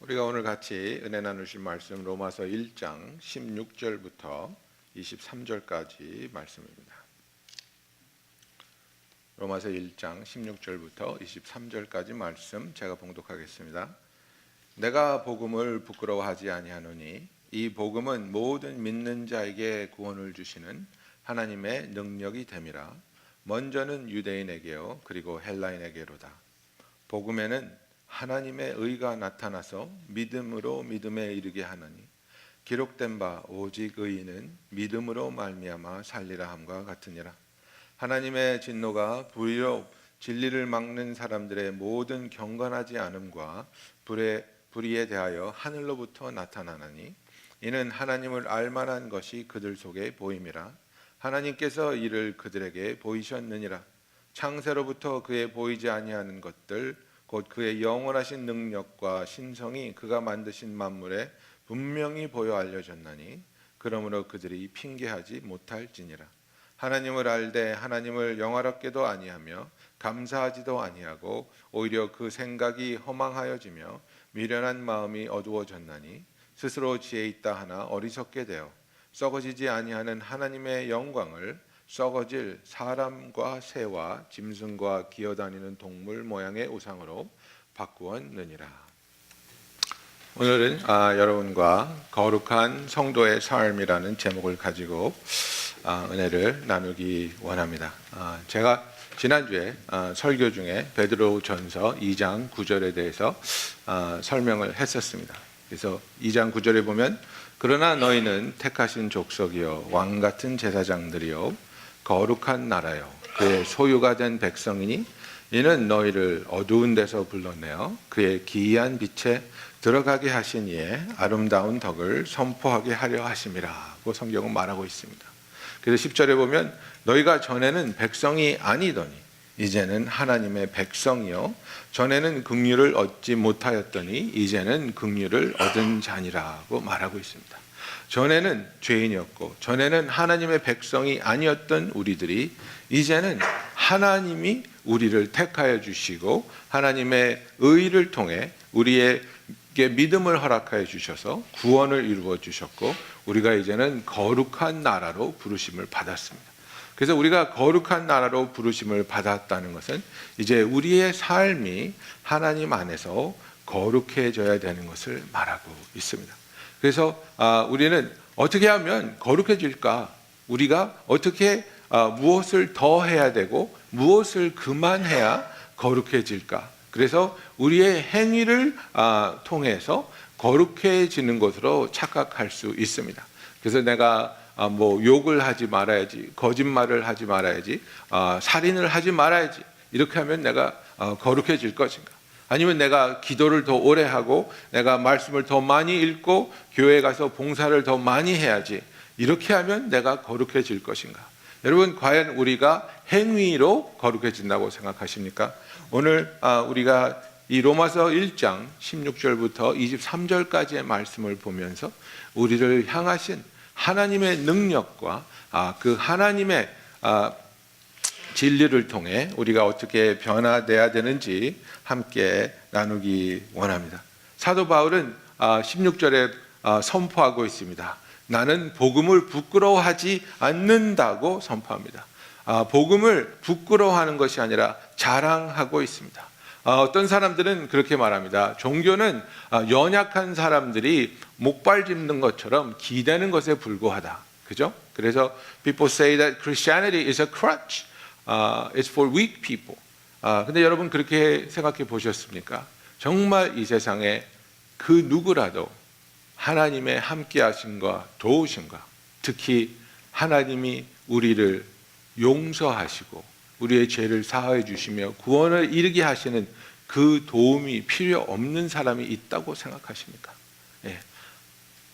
우리가 오늘 같이 은혜 나누실 말씀 로마서 1장 16절부터 23절까지 말씀입니다. 로마서 1장 16절부터 23절까지 말씀 제가 봉독하겠습니다. 내가 복음을 부끄러워하지 아니하노니 이 복음은 모든 믿는 자에게 구원을 주시는 하나님의 능력이 됨이라. 먼저는 유대인에게요 그리고 헬라인에게로다. 복음에는 하나님의 의가 나타나서 믿음으로 믿음에 이르게 하느니 기록된 바 오직 의인은 믿음으로 말미암아 살리라 함과 같으니라. 하나님의 진노가 불의로 진리를 막는 사람들의 모든 경건하지 않음과 불의에 대하여 하늘로부터 나타나나니 이는 하나님을 알만한 것이 그들 속에 보임이라. 하나님께서 이를 그들에게 보이셨느니라. 창세로부터 그의 보이지 아니하는 것들 곧 그의 영원하신 능력과 신성이 그가 만드신 만물에 분명히 보여 알려졌나니 그러므로 그들이 핑계하지 못할지니라. 하나님을 알되 하나님을 영화롭게도 아니하며 감사하지도 아니하고 오히려 그 생각이 허망하여지며 미련한 마음이 어두워졌나니 스스로 지혜 있다 하나 어리석게 되어 썩어지지 아니하는 하나님의 영광을 썩어질 사람과 새와 짐승과 기어다니는 동물 모양의 우상으로 바꾸었느니라. 오늘은 여러분과 거룩한 성도의 삶이라는 제목을 가지고 은혜를 나누기 원합니다. 제가 지난주에 설교 중에 베드로전서 2장 9절에 대해서 설명을 했었습니다. 그래서 2장 9절에 보면 그러나 너희는 택하신 족속이요 왕같은 제사장들이요 거룩한 나라요 그의 소유가 된 백성이니 이는 너희를 어두운 데서 불러내어 그의 기이한 빛에 들어가게 하신 이의 아름다운 덕을 선포하게 하려 하심이라고 성경은 말하고 있습니다. 그래서 10절에 보면 너희가 전에는 백성이 아니더니 이제는 하나님의 백성이요 전에는 긍휼을 얻지 못하였더니 이제는 긍휼을 얻은 자니라고 말하고 있습니다. 전에는 죄인이었고 전에는 하나님의 백성이 아니었던 우리들이 이제는 하나님이 우리를 택하여 주시고 하나님의 의를 통해 우리에게 믿음을 허락하여 주셔서 구원을 이루어 주셨고 우리가 이제는 거룩한 나라로 부르심을 받았습니다. 그래서 우리가 거룩한 나라로 부르심을 받았다는 것은 이제 우리의 삶이 하나님 안에서 거룩해져야 되는 것을 말하고 있습니다. 그래서 우리는 어떻게 하면 거룩해질까? 우리가 어떻게 무엇을 더 해야 되고 무엇을 그만해야 거룩해질까? 그래서 우리의 행위를 통해서 거룩해지는 것으로 착각할 수 있습니다. 그래서 내가 욕을 하지 말아야지, 거짓말을 하지 말아야지, 살인을 하지 말아야지 이렇게 하면 내가 거룩해질 것인가? 아니면 내가 기도를 더 오래 하고 내가 말씀을 더 많이 읽고 교회에 가서 봉사를 더 많이 해야지 이렇게 하면 내가 거룩해질 것인가? 여러분 과연 우리가 행위로 거룩해진다고 생각하십니까? 오늘 우리가 이 로마서 1장 16절부터 23절까지의 말씀을 보면서 우리를 향하신 하나님의 능력과 그 하나님의 진리를 통해 우리가 어떻게 변화돼야 되는지 함께 나누기 원합니다. 사도 바울은 16절에 선포하고 있습니다. 나는 복음을 부끄러워하지 않는다고 선포합니다. 복음을 부끄러워하는 것이 아니라 자랑하고 있습니다. 어떤 사람들은 그렇게 말합니다. 종교는 연약한 사람들이 목발 짚는 것처럼 기대는 것에 불과하다. 그죠? 그래서 people say that Christianity is a crutch. It's for weak people. 근데 여러분 그렇게 생각해 보셨습니까? 정말 이 세상에 그 누구라도 하나님의 함께 하심과 도우심과 특히 하나님이 우리를 용서하시고 우리의 죄를 사하여 주시며 구원을 이루게 하시는 그 도움이 필요 없는 사람이 있다고 생각하십니까? 예.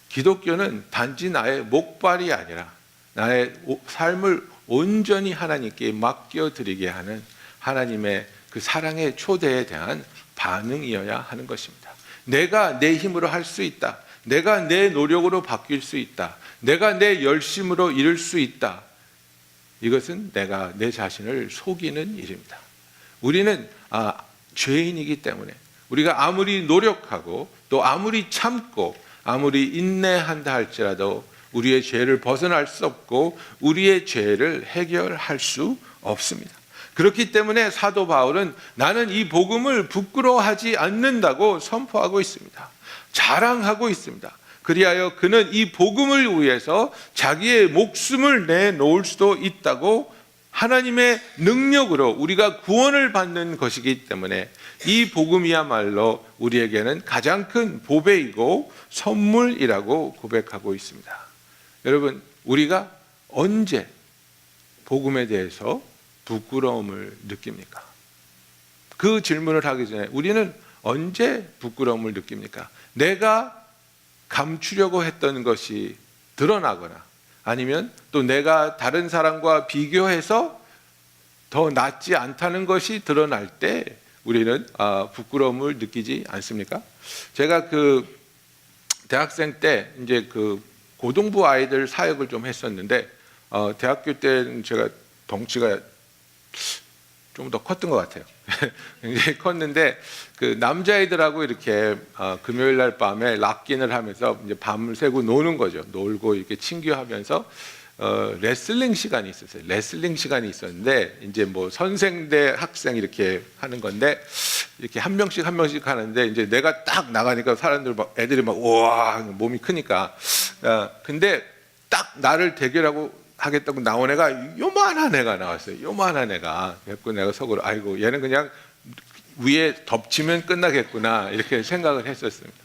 기독교는 단지 나의 목발이 아니라 나의 삶을 온전히 하나님께 맡겨드리게 하는 하나님의 그 사랑의 초대에 대한 반응이어야 하는 것입니다. 내가 내 힘으로 할 수 있다. 내가 내 노력으로 바뀔 수 있다. 내가 내 열심으로 이룰 수 있다. 이것은 내가 내 자신을 속이는 일입니다. 우리는 죄인이기 때문에 우리가 아무리 노력하고 또 아무리 참고 아무리 인내한다 할지라도 우리의 죄를 벗어날 수 없고 우리의 죄를 해결할 수 없습니다. 그렇기 때문에 사도 바울은 나는 이 복음을 부끄러워하지 않는다고 선포하고 있습니다. 자랑하고 있습니다. 그리하여 그는 이 복음을 위해서 자기의 목숨을 내놓을 수도 있다고, 하나님의 능력으로 우리가 구원을 받는 것이기 때문에 이 복음이야말로 우리에게는 가장 큰 보배이고 선물이라고 고백하고 있습니다. 여러분, 우리가 언제 복음에 대해서 부끄러움을 느낍니까? 그 질문을 하기 전에 우리는 언제 부끄러움을 느낍니까? 내가 감추려고 했던 것이 드러나거나 아니면 또 내가 다른 사람과 비교해서 더 낫지 않다는 것이 드러날 때 우리는 부끄러움을 느끼지 않습니까? 제가 그 대학생 때 이제 그 고등부 아이들 사역을 좀 했었는데 대학교 때는 제가 덩치가 좀 더 컸던 것 같아요. 굉장히 컸는데 그 남자애들하고 이렇게 금요일 날 밤에 락긴을 하면서 이제 밤을 새고 노는 거죠. 놀고 이렇게 친교하면서 레슬링 시간이 있었어요. 레슬링 시간이 있었는데 이제 뭐 선생 대 학생 이렇게 하는 건데 이렇게 한 명씩 하는데 이제 내가 딱 나가니까 사람들 막 애들이 막 우와 몸이 크니까 근데 딱 나를 대결하고 하겠다고 나온 애가 요만한 애가 나왔어요. 요만한 애가. 그래서 내가 속으로 아이고 얘는 그냥 위에 덮치면 끝나겠구나 이렇게 생각을 했었습니다.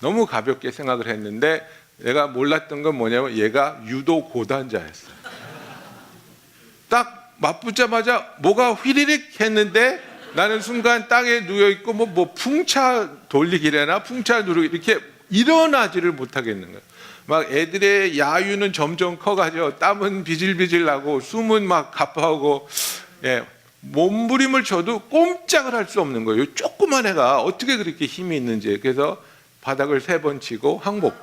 너무 가볍게 생각을 했는데 내가 몰랐던 건 뭐냐면 얘가 유도 고단자였어요. 딱 맞붙자마자 뭐가 휘리릭 했는데 나는 순간 땅에 누워있고 뭐 풍차 돌리기래나 풍차 누르기 이렇게 일어나지를 못하겠는 거예요. 막 애들의 야유는 점점 커가지고 땀은 비질비질 나고 숨은 막 가파오고 몸부림을 쳐도 꼼짝을 할 수 없는 거예요. 조그만 애가 어떻게 그렇게 힘이 있는지. 그래서 바닥을 3번 치고 항복.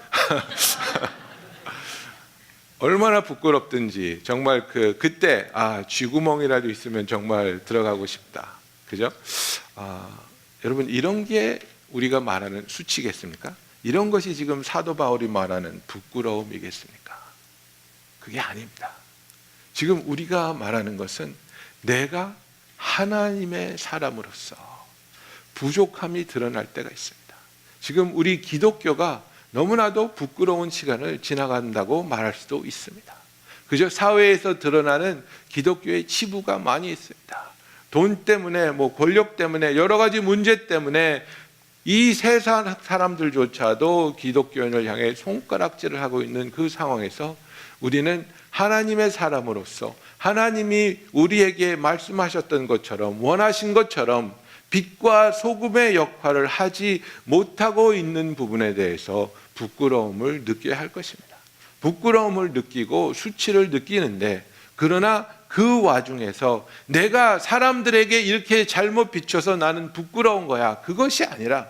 얼마나 부끄럽든지 정말 그때 쥐구멍이라도 있으면 정말 들어가고 싶다. 그죠? 여러분 이런 게 우리가 말하는 수치겠습니까? 이런 것이 지금 사도 바울이 말하는 부끄러움이겠습니까? 그게 아닙니다. 지금 우리가 말하는 것은 내가 하나님의 사람으로서 부족함이 드러날 때가 있습니다. 지금 우리 기독교가 너무나도 부끄러운 시간을 지나간다고 말할 수도 있습니다. 그저 사회에서 드러나는 기독교의 치부가 많이 있습니다. 돈 때문에 권력 때문에 여러 가지 문제 때문에 이 세상 사람들조차도 기독교인을 향해 손가락질을 하고 있는 그 상황에서 우리는 하나님의 사람으로서 하나님이 우리에게 말씀하셨던 것처럼 원하신 것처럼 빛과 소금의 역할을 하지 못하고 있는 부분에 대해서 부끄러움을 느껴야 할 것입니다. 부끄러움을 느끼고 수치를 느끼는데 그러나 그 와중에서 내가 사람들에게 이렇게 잘못 비춰서 나는 부끄러운 거야. 그것이 아니라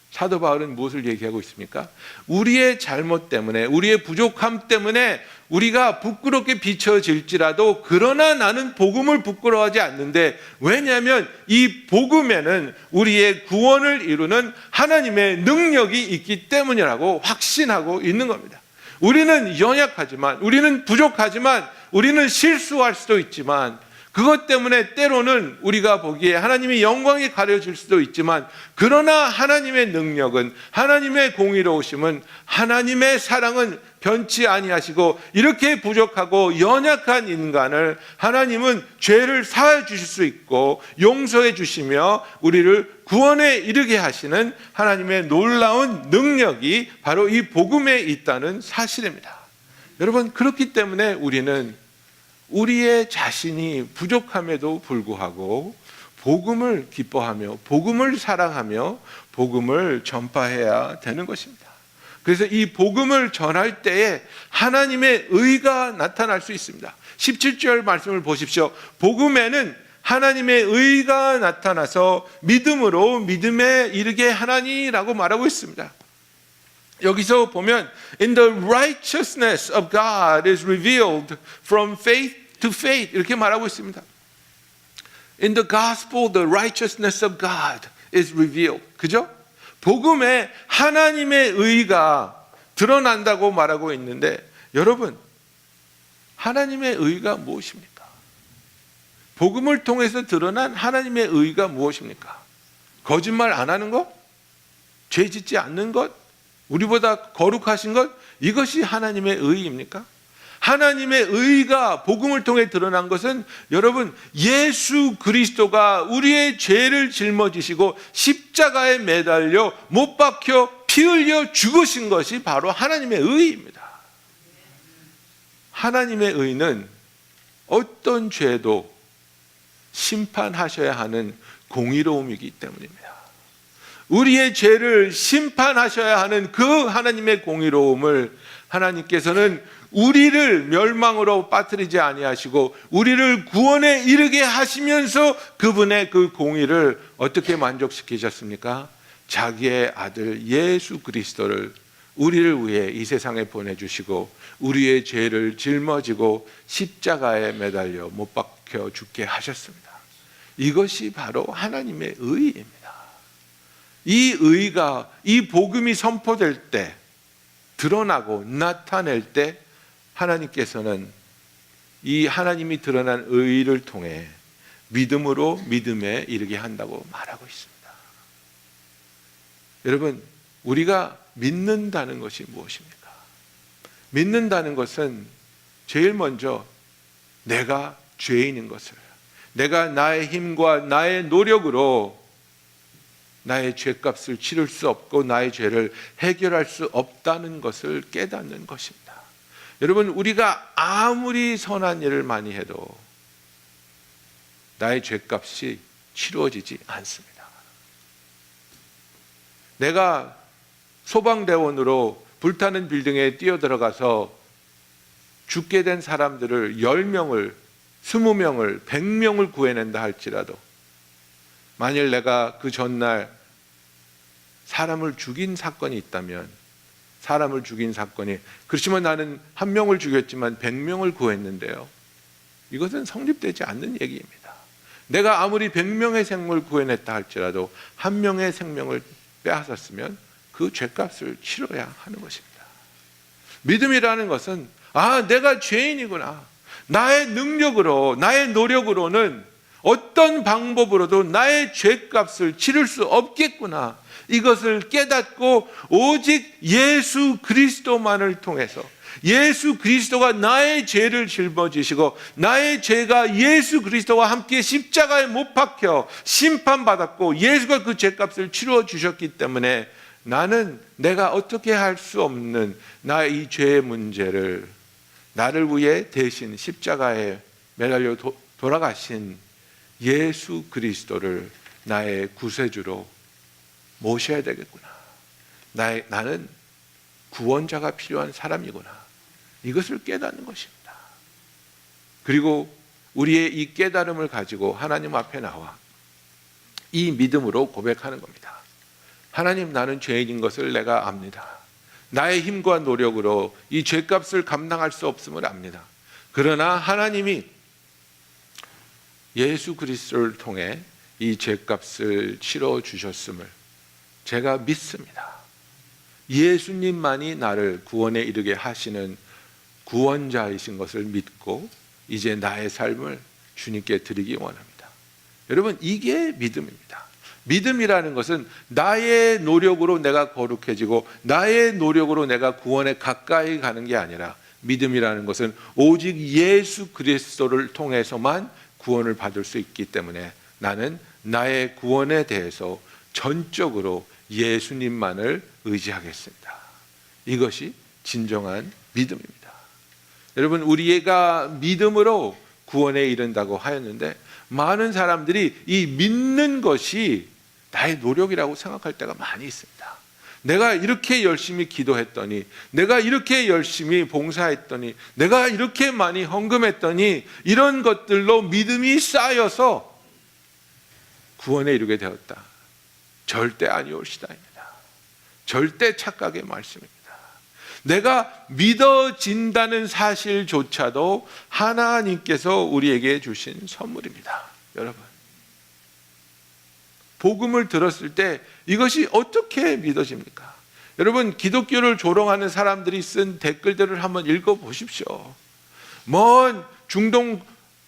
사도 바울은 무엇을 얘기하고 있습니까? 우리의 잘못 때문에 우리의 부족함 때문에 우리가 부끄럽게 비춰질지라도 그러나 나는 복음을 부끄러워하지 않는데 왜냐하면 이 복음에는 우리의 구원을 이루는 하나님의 능력이 있기 때문이라고 확신하고 있는 겁니다. 우리는 연약하지만 우리는 부족하지만 우리는 실수할 수도 있지만 그것 때문에 때로는 우리가 보기에 하나님의 영광이 가려질 수도 있지만 그러나 하나님의 능력은 하나님의 공의로우심은 하나님의 사랑은 변치 아니하시고 이렇게 부족하고 연약한 인간을 하나님은 죄를 사해 주실 수 있고 용서해 주시며 우리를 구원에 이르게 하시는 하나님의 놀라운 능력이 바로 이 복음에 있다는 사실입니다. 여러분 그렇기 때문에 우리는 우리의 자신이 부족함에도 불구하고 복음을 기뻐하며 복음을 사랑하며 복음을 전파해야 되는 것입니다. 그래서 이 복음을 전할 때에 하나님의 의가 나타날 수 있습니다. 17절 말씀을 보십시오. 복음에는 하나님의 의가 나타나서 믿음으로 믿음에 이르게 하나니라고 말하고 있습니다. 여기서 보면 In the righteousness of God is revealed from faith to faith 이렇게 말하고 있습니다. In the gospel, the righteousness of God is revealed. 그죠? 복음에 하나님의 의가 드러난다고 말하고 있는데, 여러분, 하나님의 의가 무엇입니까? 복음을 통해서 드러난 하나님의 의가 무엇입니까? 거짓말 안 하는 것? 죄 짓지 않는 것? 우리보다 거룩하신 것? 이것이 하나님의 의입니까? 하나님의 의가 복음을 통해 드러난 것은 여러분, 예수 그리스도가 우리의 죄를 짊어지시고 십자가에 매달려 못 박혀 피 흘려 죽으신 것이 바로 하나님의 의입니다. 하나님의 의는 어떤 죄도 심판하셔야 하는 공의로움이기 때문입니다. 우리의 죄를 심판하셔야 하는 그 하나님의 공의로움을 하나님께서는 우리를 멸망으로 빠뜨리지 아니하시고 우리를 구원에 이르게 하시면서 그분의 그 공의를 어떻게 만족시키셨습니까? 자기의 아들 예수 그리스도를 우리를 위해 이 세상에 보내주시고 우리의 죄를 짊어지고 십자가에 매달려 못 박혀 죽게 하셨습니다. 이것이 바로 하나님의 의입니다. 이 의가, 이 복음이 선포될 때, 드러나고 나타낼 때 하나님께서는 이 하나님이 드러난 의를 통해 믿음으로 믿음에 이르게 한다고 말하고 있습니다. 여러분, 우리가 믿는다는 것이 무엇입니까? 믿는다는 것은 제일 먼저 내가 죄인인 것을, 내가 나의 힘과 나의 노력으로 나의 죄값을 치를 수 없고 나의 죄를 해결할 수 없다는 것을 깨닫는 것입니다. 여러분, 우리가 아무리 선한 일을 많이 해도 나의 죄값이 치루어지지 않습니다. 내가 소방대원으로 불타는 빌딩에 뛰어들어가서 죽게 된 사람들을 10명을, 20명을, 100명을 구해낸다 할지라도 만일 내가 그 전날 사람을 죽인 사건이 있다면, 사람을 죽인 사건이, 그렇지만 나는 1명을 죽였지만 100명을 구했는데요, 이것은 성립되지 않는 얘기입니다. 내가 아무리 100명의 생명을 구해냈다 할지라도 1명의 생명을 빼앗았으면 그 죄값을 치러야 하는 것입니다. 믿음이라는 것은 내가 죄인이구나, 나의 능력으로, 나의 노력으로는 어떤 방법으로도 나의 죄값을 치를 수 없겠구나, 이것을 깨닫고 오직 예수 그리스도만을 통해서, 예수 그리스도가 나의 죄를 짊어지시고 나의 죄가 예수 그리스도와 함께 십자가에 못 박혀 심판받았고 예수가 그 죄값을 치루어 주셨기 때문에 나는 내가 어떻게 할 수 없는 나의 이 죄의 문제를 나를 위해 대신 십자가에 매달려 돌아가신 예수 그리스도를 나의 구세주로 모셔야 되겠구나, 나는 구원자가 필요한 사람이구나, 이것을 깨닫는 것입니다. 그리고 우리의 이 깨달음을 가지고 하나님 앞에 나와 이 믿음으로 고백하는 겁니다. 하나님, 나는 죄인인 것을 내가 압니다. 나의 힘과 노력으로 이 죄값을 감당할 수 없음을 압니다. 그러나 하나님이 예수 그리스도를 통해 이 죄값을 치러 주셨음을 제가 믿습니다. 예수님만이 나를 구원에 이르게 하시는 구원자이신 것을 믿고 이제 나의 삶을 주님께 드리기 원합니다. 여러분, 이게 믿음입니다. 믿음이라는 것은 나의 노력으로 내가 거룩해지고 나의 노력으로 내가 구원에 가까이 가는 게 아니라, 믿음이라는 것은 오직 예수 그리스도를 통해서만 구원을 받을 수 있기 때문에 나는 나의 구원에 대해서 전적으로 예수님만을 의지하겠습니다. 이것이 진정한 믿음입니다. 여러분, 우리가 믿음으로 구원에 이른다고 하였는데 많은 사람들이 이 믿는 것이 나의 노력이라고 생각할 때가 많이 있습니다. 내가 이렇게 열심히 기도했더니, 내가 이렇게 열심히 봉사했더니, 내가 이렇게 많이 헌금했더니 이런 것들로 믿음이 쌓여서 구원에 이르게 되었다. 절대 아니올시다입니다. 절대 착각의 말씀입니다. 내가 믿어진다는 사실조차도 하나님께서 우리에게 주신 선물입니다. 여러분, 복음을 들었을 때 이것이 어떻게 믿어집니까? 여러분, 기독교를 조롱하는 사람들이 쓴 댓글들을 한번 읽어보십시오. 먼 중동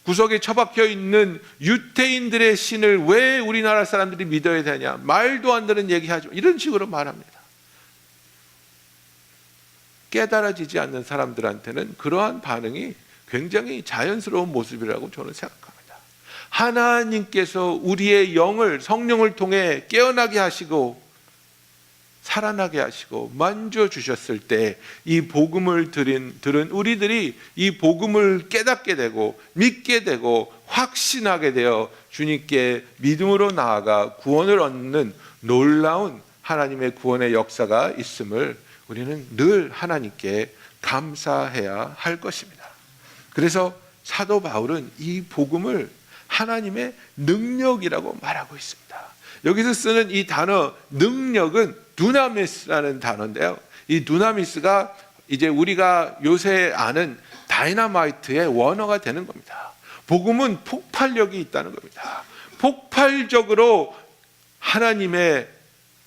구석에 처박혀 있는 유태인들의 신을 왜 우리나라 사람들이 믿어야 되냐, 말도 안 되는 얘기하죠, 이런 식으로 말합니다. 깨달아지지 않는 사람들한테는 그러한 반응이 굉장히 자연스러운 모습이라고 저는 생각합니다. 하나님께서 우리의 영을, 성령을 통해 깨어나게 하시고 살아나게 하시고 만져주셨을 때 이 복음을 들은 우리들이 이 복음을 깨닫게 되고 믿게 되고 확신하게 되어 주님께 믿음으로 나아가 구원을 얻는 놀라운 하나님의 구원의 역사가 있음을 우리는 늘 하나님께 감사해야 할 것입니다. 그래서 사도 바울은 이 복음을 하나님의 능력이라고 말하고 있습니다. 여기서 쓰는 이 단어 능력은 두나미스라는 단어인데요, 이 두나미스가 이제 우리가 요새 아는 다이너마이트의 원어가 되는 겁니다. 복음은 폭발력이 있다는 겁니다. 폭발적으로 하나님의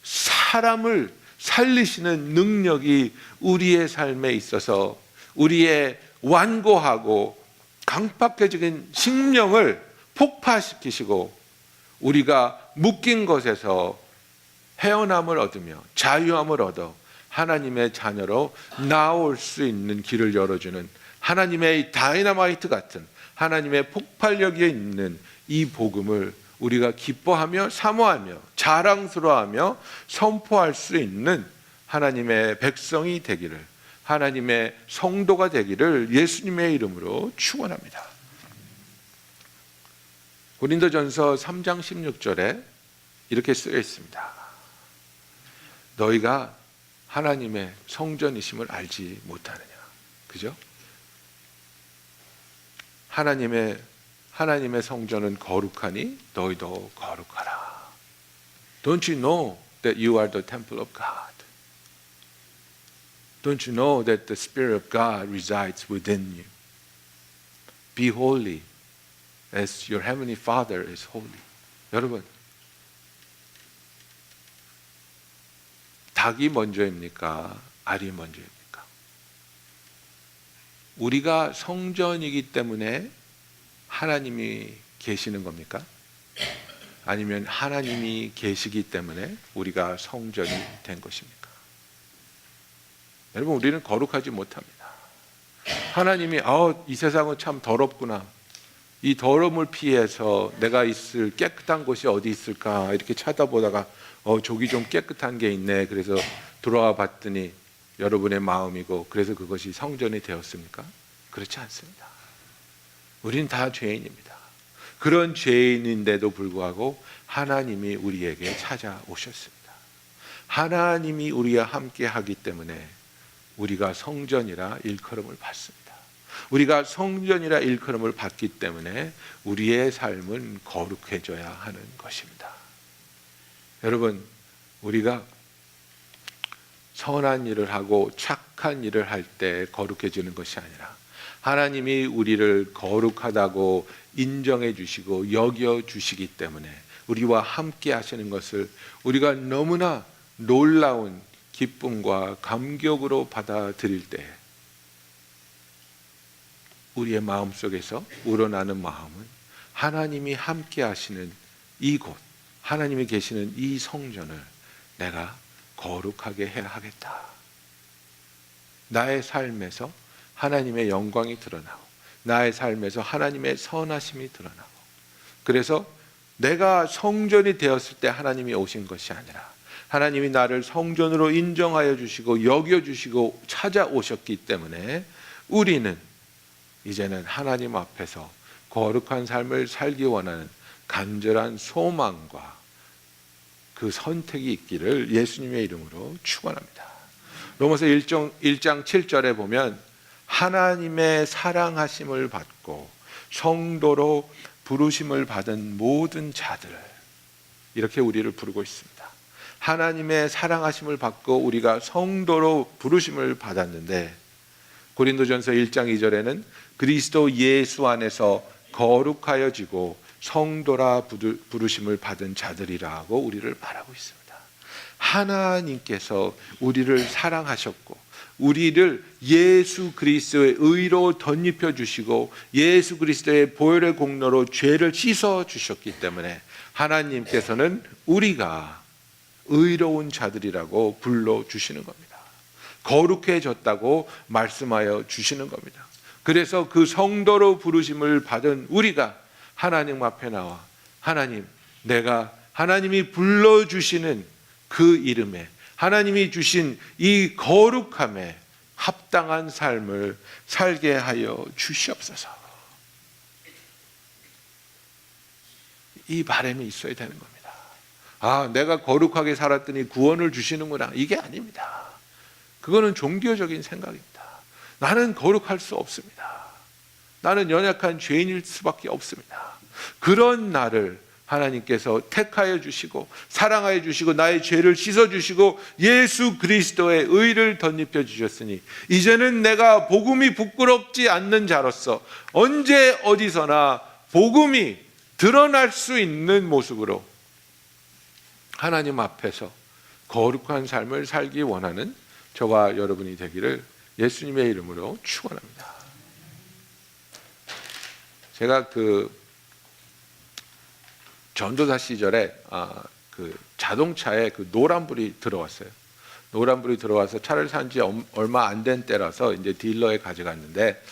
사람을 살리시는 능력이 우리의 삶에 있어서 우리의 완고하고 강팍해진 심령을 폭파시키시고 우리가 묶인 것에서 헤어남을 얻으며 자유함을 얻어 하나님의 자녀로 나올 수 있는 길을 열어주는 하나님의 다이너마이트 같은 하나님의 폭발력이 있는 이 복음을 우리가 기뻐하며 사모하며 자랑스러워하며 선포할 수 있는 하나님의 백성이 되기를, 하나님의 성도가 되기를 예수님의 이름으로 축원합니다. 고린도전서 3장 16절에 이렇게 쓰여 있습니다. 너희가 하나님의 성전이심을 알지 못하느냐. 그죠? 하나님의 성전은 거룩하니 너희도 거룩하라. Don't you know that you are the temple of God? Don't you know that the Spirit of God resides within you? Be holy as your heavenly Father is holy. 여러분, 닭이 먼저입니까? 알이 먼저입니까? 우리가 성전이기 때문에 하나님이 계시는 겁니까? 아니면 하나님이 계시기 때문에 우리가 성전이 된 것입니까? 여러분, 우리는 거룩하지 못합니다. 하나님이 이 세상은 참 더럽구나, 이 더러움을 피해서 내가 있을 깨끗한 곳이 어디 있을까 이렇게 찾아보다가 저기 좀 깨끗한 게 있네, 그래서 들어와 봤더니 여러분의 마음이고, 그래서 그것이 성전이 되었습니까? 그렇지 않습니다. 우리는 다 죄인입니다. 그런 죄인인데도 불구하고 하나님이 우리에게 찾아오셨습니다. 하나님이 우리와 함께 하기 때문에 우리가 성전이라 일컬음을 받습니다. 우리가 성전이라 일컬음을 받기 때문에 우리의 삶은 거룩해져야 하는 것입니다. 여러분, 우리가 선한 일을 하고 착한 일을 할 때 거룩해지는 것이 아니라 하나님이 우리를 거룩하다고 인정해 주시고 여겨 주시기 때문에 우리와 함께 하시는 것을 우리가 너무나 놀라운 기쁨과 감격으로 받아들일 때 우리의 마음속에서 우러나는 마음은 하나님이 함께 하시는 이곳, 하나님이 계시는 이 성전을 내가 거룩하게 해야 하겠다. 나의 삶에서 하나님의 영광이 드러나고 나의 삶에서 하나님의 선하심이 드러나고, 그래서 내가 성전이 되었을 때 하나님이 오신 것이 아니라 하나님이 나를 성전으로 인정하여 주시고 여겨주시고 찾아오셨기 때문에 우리는 이제는 하나님 앞에서 거룩한 삶을 살기 원하는 간절한 소망과 그 선택이 있기를 예수님의 이름으로 축원합니다. 로마서 1장 7절에 보면 하나님의 사랑하심을 받고 성도로 부르심을 받은 모든 자들, 이렇게 우리를 부르고 있습니다. 하나님의 사랑하심을 받고 우리가 성도로 부르심을 받았는데, 고린도전서 1장 2절에는 그리스도 예수 안에서 거룩하여지고 성도라 부르심을 받은 자들이라고 우리를 말하고 있습니다. 하나님께서 우리를 사랑하셨고 우리를 예수 그리스도의 의로 덧입혀 주시고 예수 그리스도의 보혈의 공로로 죄를 씻어 주셨기 때문에 하나님께서는 우리가 의로운 자들이라고 불러주시는 겁니다. 거룩해졌다고 말씀하여 주시는 겁니다. 그래서 그 성도로 부르심을 받은 우리가 하나님 앞에 나와 하나님, 내가 하나님이 불러주시는 그 이름에 하나님이 주신 이 거룩함에 합당한 삶을 살게 하여 주시옵소서. 이 바람이 있어야 되는 겁니다. 아, 내가 거룩하게 살았더니 구원을 주시는구나. 이게 아닙니다. 그거는 종교적인 생각입니다. 나는 거룩할 수 없습니다. 나는 연약한 죄인일 수밖에 없습니다. 그런 나를 하나님께서 택하여 주시고 사랑하여 주시고 나의 죄를 씻어 주시고 예수 그리스도의 의를 덧입혀 주셨으니 이제는 내가 복음이 부끄럽지 않는 자로서 언제 어디서나 복음이 드러날 수 있는 모습으로 하나님 앞에서 거룩한 삶을 살기 원하는 저와 여러분이 되기를 예수님의 이름으로 축원합니다. 제가 전도사 시절에 자동차에 노란불이 들어왔어요. 노란불이 들어와서 차를 산 지 얼마 안 된 때라서 이제 딜러에 가져갔는데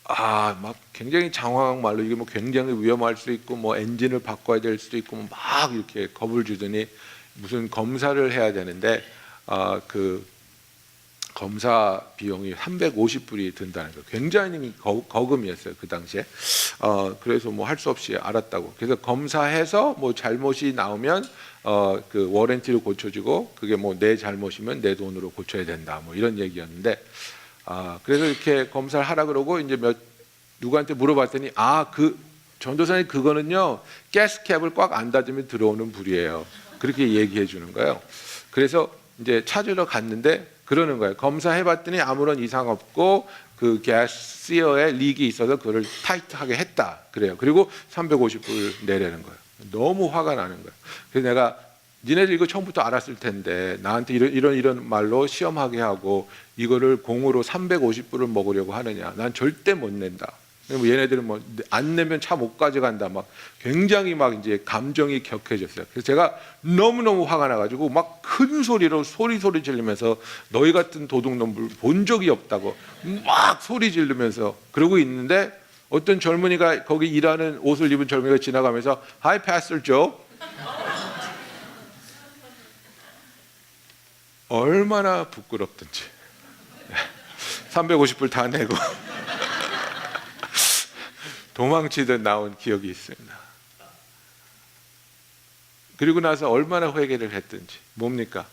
막 굉장히 장황한 말로 이게 뭐 굉장히 위험할 수 있고 뭐 엔진을 바꿔야 될 수도 있고 막 이렇게 겁을 주더니 무슨 검사를 해야 되는데 그 검사 비용이 350불이 든다는 거. 굉장히 거금이었어요 그 당시에. 그래서 뭐 할 수 없이 알았다고. 그래서 검사해서 뭐 잘못이 나오면 그 워런티로 고쳐주고 그게 뭐 내 잘못이면 내 돈으로 고쳐야 된다. 뭐 이런 얘기였는데 그래서 이렇게 검사를 하라 그러고 이제 누구한테 물어봤더니 그 전도사님 그거는요 가스캡을 꽉 안 닫으면 들어오는 불이에요. 그렇게 얘기해 주는 거예요. 그래서 이제 찾으러 갔는데 그러는 거예요. 검사해봤더니 아무런 이상 없고 그 가스시어에 릭이 있어서 그걸 타이트하게 했다. 그래요. 그리고 350불 내라는 거예요. 너무 화가 나는 거예요. 그래서 내가 니네들 이거 처음부터 알았을 텐데 나한테 이런 말로 시험하게 하고 이거를 공으로 350불을 먹으려고 하느냐. 난 절대 못 낸다. 얘네들은 뭐 안 내면 차 못 가져간다. 막 굉장히 막 이제 감정이 격해졌어요. 그래서 제가 너무너무 화가 나가지고 막 큰 소리로 소리 지르면서 너희 같은 도둑놈을 본 적이 없다고 막 소리 지르면서 그러고 있는데 어떤 젊은이가 거기 일하는 옷을 입은 젊은이가 지나가면서 Hi, Pastor Joe. 얼마나 부끄럽든지 350불 다 내고 도망치듯 나온 기억이 있습니다. 그리고 나서 얼마나 회개를 했든지. 뭡니까?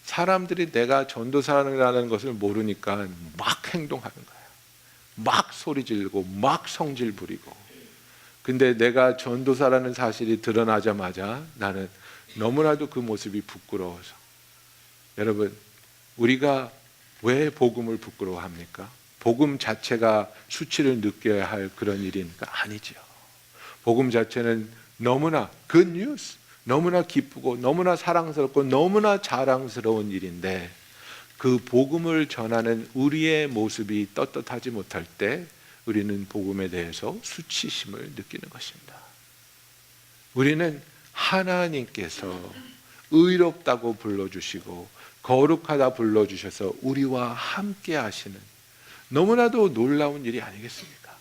사람들이 내가 전도사라는 것을 모르니까 막 행동하는 거예요. 막 소리 지르고 막 성질 부리고. 근데 내가 전도사라는 사실이 드러나자마자 나는 너무나도 그 모습이 부끄러워서. 여러분, 우리가 왜 복음을 부끄러워합니까? 복음 자체가 수치를 느껴야 할 그런 일이니까 아니죠. 복음 자체는 너무나 good news, 너무나 기쁘고 너무나 사랑스럽고 너무나 자랑스러운 일인데 그 복음을 전하는 우리의 모습이 떳떳하지 못할 때 우리는 복음에 대해서 수치심을 느끼는 것입니다. 우리는 하나님께서 의롭다고 불러주시고 거룩하다 불러주셔서 우리와 함께 하시는 너무나도 놀라운 일이 아니겠습니까?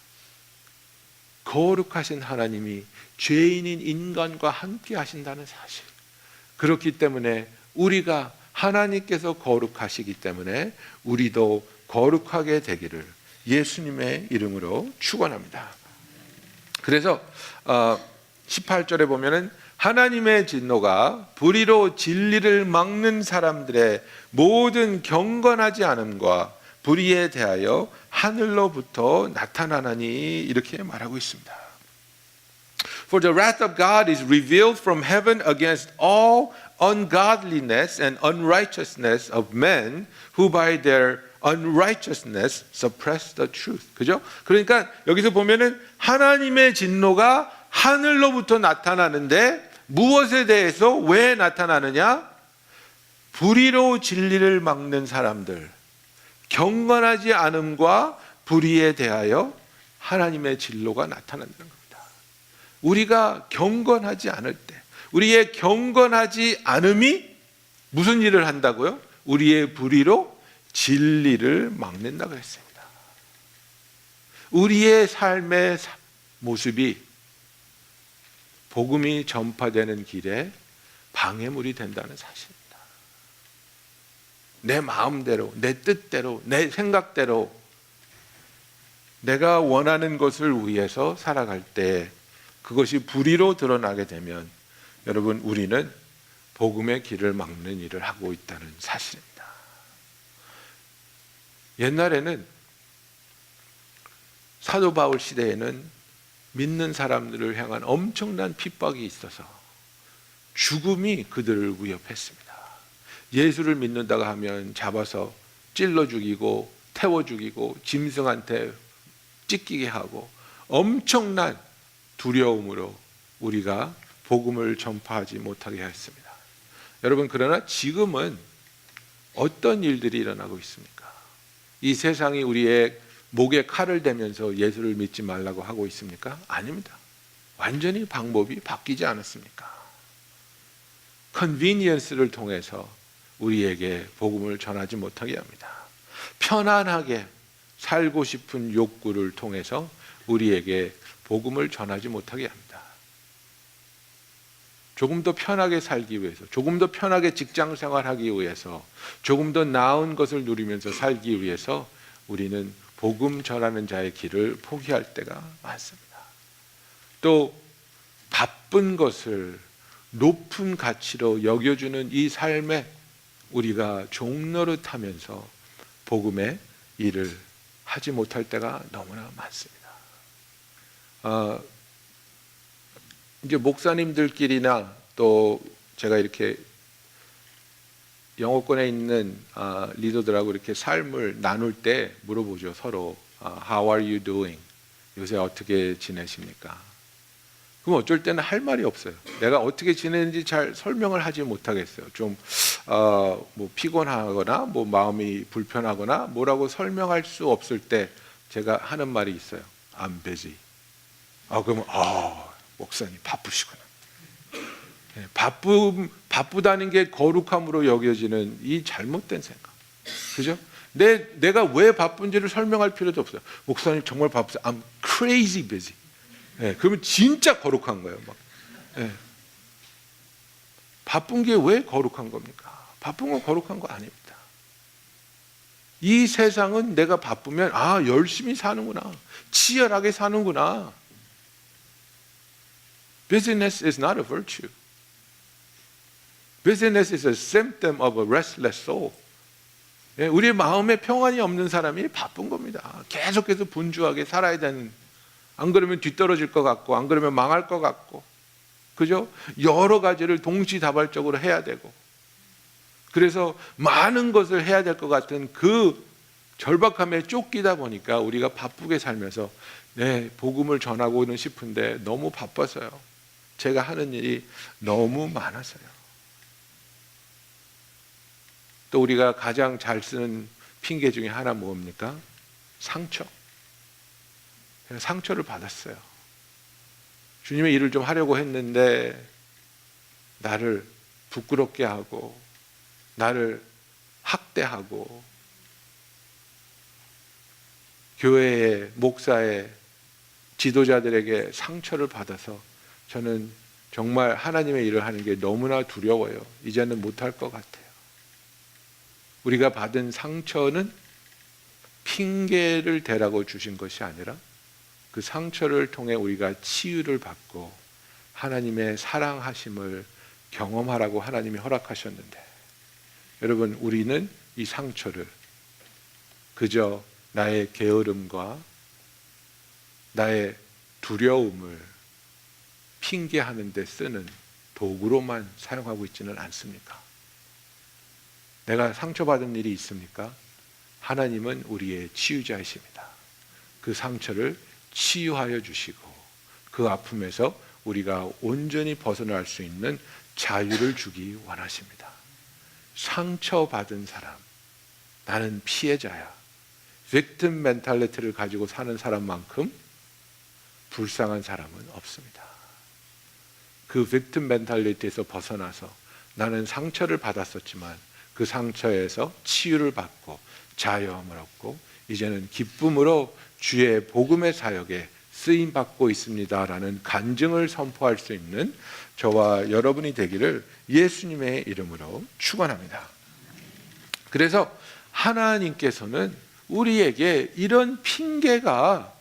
거룩하신 하나님이 죄인인 인간과 함께 하신다는 사실. 그렇기 때문에 우리가 하나님께서 거룩하시기 때문에 우리도 거룩하게 되기를 예수님의 이름으로 축원합니다. 그래서 18절에 보면은 하나님의 진노가 불의로 진리를 막는 사람들의 모든 경건하지 않음과 불의에 대하여 하늘로부터 나타나나니 이렇게 말하고 있습니다. For the wrath of God is revealed from heaven against all ungodliness and unrighteousness of men who by their unrighteousness suppress the truth. 그죠? 그러니까 여기서 보면은 하나님의 진노가 하늘로부터 나타나는데 무엇에 대해서 왜 나타나느냐? 불의로 진리를 막는 사람들, 경건하지 않음과 불의에 대하여 하나님의 진노가 나타난다는 겁니다. 우리가 경건하지 않을 때, 우리의 경건하지 않음이 무슨 일을 한다고요? 우리의 불의로 진리를 막는다고 했습니다. 우리의 삶의 모습이 복음이 전파되는 길에 방해물이 된다는 사실입니다. 내 마음대로, 내 뜻대로, 내 생각대로 내가 원하는 것을 위해서 살아갈 때 그것이 불의로 드러나게 되면 여러분, 우리는 복음의 길을 막는 일을 하고 있다는 사실입니다. 옛날에는 사도 바울 시대에는 믿는 사람들을 향한 엄청난 핍박이 있어서 죽음이 그들을 위협했습니다. 예수를 믿는다고 하면 잡아서 찔러 죽이고 태워 죽이고 짐승한테 찢기게 하고 엄청난 두려움으로 우리가 복음을 전파하지 못하게 했습니다. 여러분, 그러나 지금은 어떤 일들이 일어나고 있습니까? 이 세상이 우리의 목에 칼을 대면서 예수를 믿지 말라고 하고 있습니까? 아닙니다. 완전히 방법이 바뀌지 않았습니까? 컨비니언스를 통해서 우리에게 복음을 전하지 못하게 합니다. 편안하게 살고 싶은 욕구를 통해서 우리에게 복음을 전하지 못하게 합니다. 조금 더 편하게 살기 위해서, 조금 더 편하게 직장 생활하기 위해서, 조금 더 나은 것을 누리면서 살기 위해서 우리는 복음 전하는 자의 길을 포기할 때가 많습니다. 또 바쁜 것을 높은 가치로 여겨주는 이 삶에 우리가 종노릇하면서 복음의 일을 하지 못할 때가 너무나 많습니다. 이제 목사님들끼리나 또 제가 이렇게 영어권에 있는 리더들하고 이렇게 삶을 나눌 때 물어보죠. 서로 How are you doing? 요새 어떻게 지내십니까? 그럼 어쩔 때는 할 말이 없어요. 내가 어떻게 지내는지 잘 설명을 하지 못하겠어요. 좀 뭐 피곤하거나 뭐 마음이 불편하거나 뭐라고 설명할 수 없을 때 제가 하는 말이 있어요. I'm busy. 그러면 목사님 바쁘시구나. 바쁘다는 게 거룩함으로 여겨지는 이 잘못된 생각. 그죠? 내가 왜 바쁜지를 설명할 필요도 없어요. 목사님 정말 바쁘세요. I'm crazy busy. 그러면 진짜 거룩한 거예요. 막. 바쁜 게 왜 거룩한 겁니까? 바쁜 건 거룩한 거 아닙니다. 이 세상은 내가 바쁘면 열심히 사는구나. 치열하게 사는구나. Busyness is not a virtue. Busyness is a symptom of a restless soul. 우리의 마음에 평안이 없는 사람이 바쁜 겁니다. 계속해서 분주하게 살아야 되는, 안 그러면 뒤떨어질 것 같고, 안 그러면 망할 것 같고, 그죠? 여러 가지를 동시다발적으로 해야 되고, 그래서 많은 것을 해야 될 것 같은 그 절박함에 쫓기다 보니까 우리가 바쁘게 살면서 복음을 전하고는 싶은데 너무 바빠서요. 제가 하는 일이 너무 많아서요. 또 우리가 가장 잘 쓰는 핑계 중에 하나 뭡니까? 상처. 상처를 받았어요. 주님의 일을 좀 하려고 했는데 나를 부끄럽게 하고 나를 학대하고 교회의 목사의 지도자들에게 상처를 받아서 저는 정말 하나님의 일을 하는 게 너무나 두려워요. 이제는 못할 것 같아요. 우리가 받은 상처는 핑계를 대라고 주신 것이 아니라 그 상처를 통해 우리가 치유를 받고 하나님의 사랑하심을 경험하라고 하나님이 허락하셨는데, 여러분, 우리는 이 상처를 그저 나의 게으름과 나의 두려움을 핑계하는 데 쓰는 도구로만 사용하고 있지는 않습니까? 내가 상처받은 일이 있습니까? 하나님은 우리의 치유자이십니다. 그 상처를 치유하여 주시고 그 아픔에서 우리가 온전히 벗어날 수 있는 자유를 주기 원하십니다. 상처받은 사람, 나는 피해자야, 빅팀 멘탈리티를 가지고 사는 사람만큼 불쌍한 사람은 없습니다. 그 빅팀 멘탈리티에서 벗어나서 나는 상처를 받았었지만 그 상처에서 치유를 받고 자유함을 얻고 이제는 기쁨으로 주의 복음의 사역에 쓰임받고 있습니다라는 간증을 선포할 수 있는 저와 여러분이 되기를 예수님의 이름으로 축원합니다. 그래서 하나님께서는 우리에게 이런 핑계가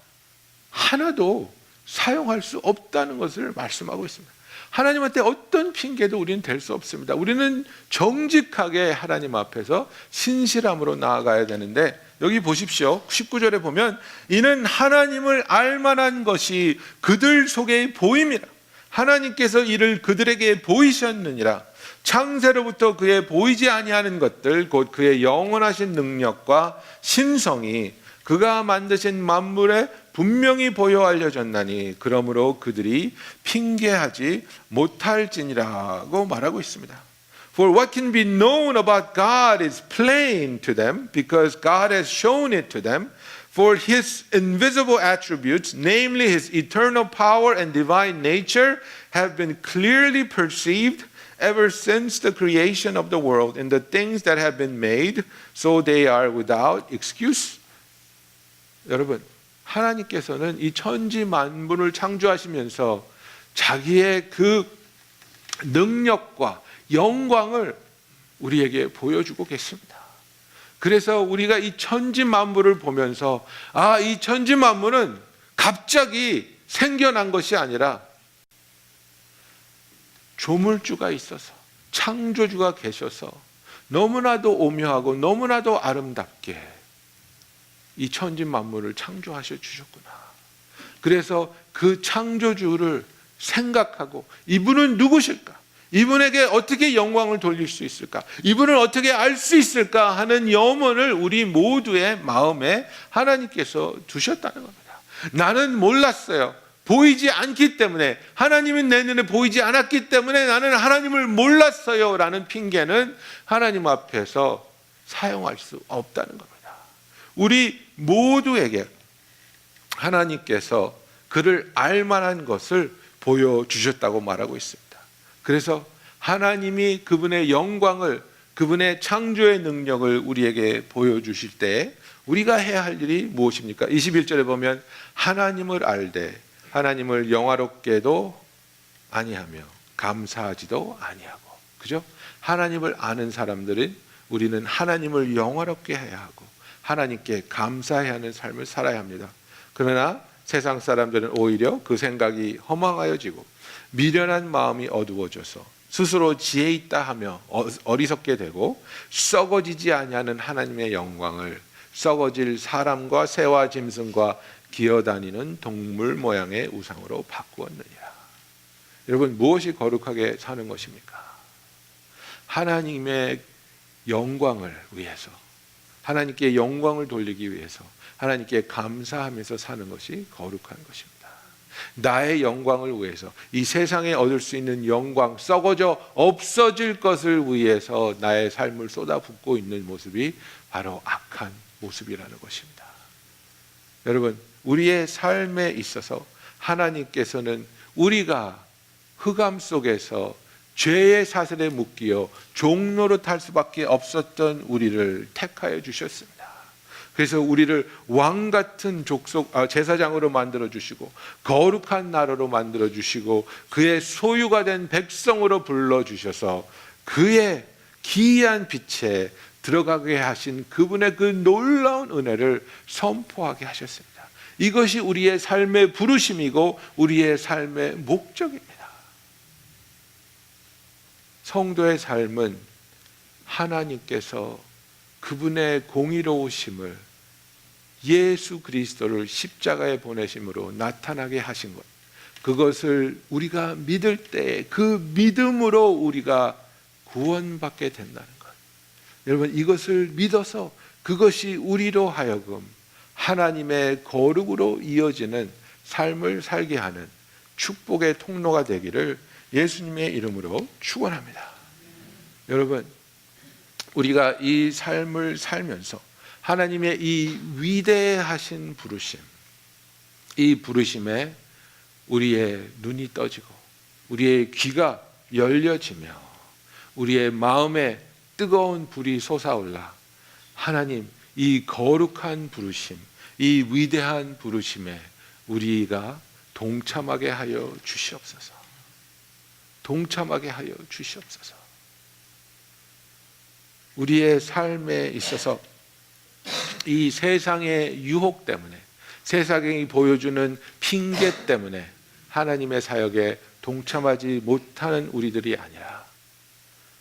하나도 사용할 수 없다는 것을 말씀하고 있습니다. 하나님한테 어떤 핑계도 우리는 댈 수 없습니다. 우리는 정직하게 하나님 앞에서 신실함으로 나아가야 되는데, 여기 보십시오. 19절에 보면 이는 하나님을 알만한 것이 그들 속에 보임이라. 하나님께서 이를 그들에게 보이셨느니라. 창세로부터 그의 보이지 아니하는 것들, 곧 그의 영원하신 능력과 신성이 그가 만드신 만물에 분명히 보여 알려졌나니 그러므로 그들이 핑계하지 못할지니라고 말하고 있습니다. For what can be known about God is plain to them because God has shown it to them. For his invisible attributes, namely his eternal power and divine nature, have been clearly perceived ever since the creation of the world in the things that have been made, so they are without excuse. 여러분, 하나님께서는 이 천지 만물을 창조하시면서 자기의 그 능력과 영광을 우리에게 보여주고 계십니다. 그래서 우리가 이 천지 만물을 보면서 이 천지 만물은 갑자기 생겨난 것이 아니라 조물주가 있어서, 창조주가 계셔서 너무나도 오묘하고 너무나도 아름답게 이 천지 만물을 창조하셔 주셨구나. 그래서 그 창조주를 생각하고 이분은 누구실까? 이분에게 어떻게 영광을 돌릴 수 있을까? 이분을 어떻게 알 수 있을까 하는 염원을 우리 모두의 마음에 하나님께서 두셨다는 겁니다. 나는 몰랐어요. 보이지 않기 때문에, 하나님은 내 눈에 보이지 않았기 때문에 나는 하나님을 몰랐어요 라는 핑계는 하나님 앞에서 사용할 수 없다는 겁니다. 우리 모두에게 하나님께서 그를 알만한 것을 보여주셨다고 말하고 있습니다. 그래서 하나님이 그분의 영광을, 그분의 창조의 능력을 우리에게 보여주실 때 우리가 해야 할 일이 무엇입니까? 21절에 보면 하나님을 알되 하나님을 영화롭게도 아니하며 감사하지도 아니하고, 그죠? 하나님을 아는 사람들은 우리는 하나님을 영화롭게 해야 하고 하나님께 감사해야 하는 삶을 살아야 합니다. 그러나 세상 사람들은 오히려 그 생각이 허망하여지고 미련한 마음이 어두워져서 스스로 지혜 있다 하며 어리석게 되고 썩어지지 아니하는 하나님의 영광을 썩어질 사람과 새와 짐승과 기어다니는 동물 모양의 우상으로 바꾸었느니라. 여러분, 무엇이 거룩하게 사는 것입니까? 하나님의 영광을 위해서, 하나님께 영광을 돌리기 위해서 하나님께 감사하면서 사는 것이 거룩한 것입니다. 나의 영광을 위해서, 이 세상에 얻을 수 있는 영광, 썩어져 없어질 것을 위해서 나의 삶을 쏟아붓고 있는 모습이 바로 악한 모습이라는 것입니다. 여러분, 우리의 삶에 있어서 하나님께서는 우리가 흑암 속에서 죄의 사슬에 묶여 종로로 탈 수밖에 없었던 우리를 택하여 주셨습니다. 그래서 우리를 왕 같은 제사장으로 만들어 주시고 거룩한 나라로 만들어 주시고 그의 소유가 된 백성으로 불러 주셔서 그의 기이한 빛에 들어가게 하신 그분의 그 놀라운 은혜를 선포하게 하셨습니다. 이것이 우리의 삶의 부르심이고 우리의 삶의 목적입니다. 성도의 삶은 하나님께서 그분의 공의로우심을 예수 그리스도를 십자가에 보내심으로 나타나게 하신 것, 그것을 우리가 믿을 때 그 믿음으로 우리가 구원받게 된다는 것. 여러분, 이것을 믿어서 그것이 우리로 하여금 하나님의 거룩으로 이어지는 삶을 살게 하는 축복의 통로가 되기를 예수님의 이름으로 축원합니다. 여러분, 우리가 이 삶을 살면서 하나님의 이 위대하신 부르심, 이 부르심에 우리의 눈이 떠지고 우리의 귀가 열려지며 우리의 마음에 뜨거운 불이 솟아올라 하나님 이 거룩한 부르심, 이 위대한 부르심에 우리가 동참하게 하여 주시옵소서. 동참하게 하여 주시옵소서. 우리의 삶에 있어서 이 세상의 유혹 때문에, 세상이 보여주는 핑계 때문에 하나님의 사역에 동참하지 못하는 우리들이 아니라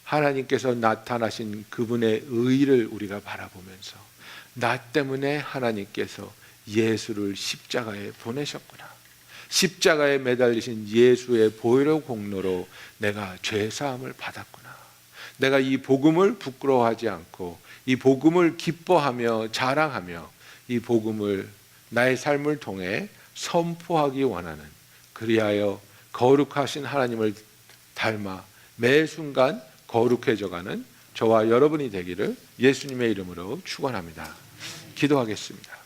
하나님께서 나타나신 그분의 의를 우리가 바라보면서 나 때문에 하나님께서 예수를 십자가에 보내셨구나, 십자가에 매달리신 예수의 보혈의 공로로 내가 죄사함을 받았구나, 내가 이 복음을 부끄러워하지 않고 이 복음을 기뻐하며 자랑하며 이 복음을 나의 삶을 통해 선포하기 원하는, 그리하여 거룩하신 하나님을 닮아 매 순간 거룩해져가는 저와 여러분이 되기를 예수님의 이름으로 축원합니다. 기도하겠습니다.